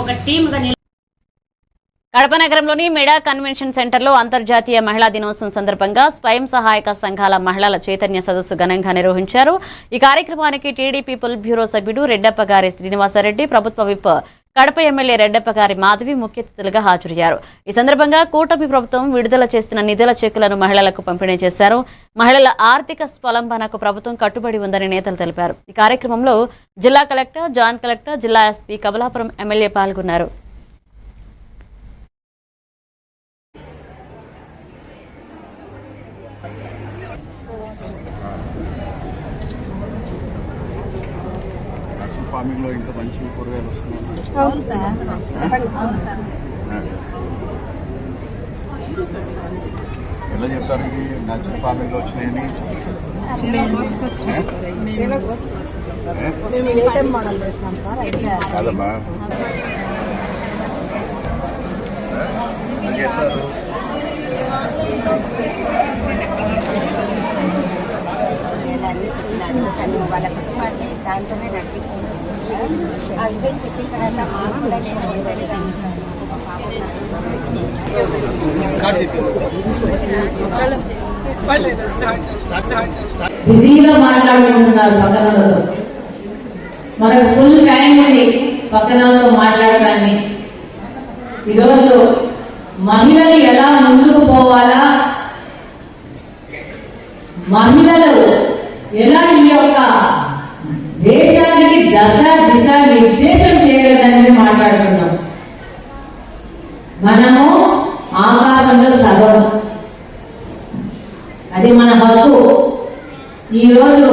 ఒక టీమ్గా కడప నగరంలోని మెడా కన్వెన్షన్ సెంటర్లో అంతర్జాతీయ మహిళా దినోత్సవం సందర్భంగా స్వయం సహాయక సంఘాల మహిళల చైతన్య సదస్సు ఘనంగా నిర్వహించారు. ఈ కార్యక్రమానికి టీడీపీ పొలిట్ బ్యూరో సభ్యుడు రెడ్డప్పగారి శ్రీనివాసరెడ్డి, ప్రభుత్వ విప్ కడప ఎమ్మెల్యే రెడ్డప్పగారి మాధవి ముఖ్య అతిథులుగా హాజరయ్యారు. ఈ సందర్భంగా కూటమి ప్రభుత్వం విడుదల చేస్తున్న నిధుల చెక్కులను మహిళలకు పంపిణీ చేశారు. మహిళల ఆర్థిక స్వలంబనకు ప్రభుత్వం కట్టుబడి ఉందని నేతలు తెలిపారు. ఈ కార్యక్రమంలో జిల్లా కలెక్టర్, జాయింట్ కలెక్టర్, జిల్లా ఎస్పీ, కమలాపురం ఎమ్మెల్యే పాల్గొన్నారు. ఫార్మింగ్ లో ఇంత మంచి కూరగాయలు వస్తున్నాయి. ఎలా చెప్తారు ఇది న్యాచురల్ ఫార్మింగ్ లో వచ్చినాయని? కాదమ్మా, ఎలా చేస్తారు? వాళ్ళ కుటుంబాన్ని దాంతోనే నడిపించుకుంటారు. ఆ విషయం చెప్పిన తర్వాత మాకు కూడా బిజీగా మాట్లాడుకుంటున్నారు పక్కనతో. మనకు ఫుల్ టైం ఉంది పక్కనతో మాట్లాడటాన్ని. ఈరోజు మహిళలు ఎలా ముందుకు పోవాలా, మహిళలు ఎలా ఈ యొక్క దేశానికి దిశ నిర్దేశం చేయలేదని మాట్లాడుతున్నాం. మనము ఆకాశంలో సగం, అది మన హక్కు. ఈరోజు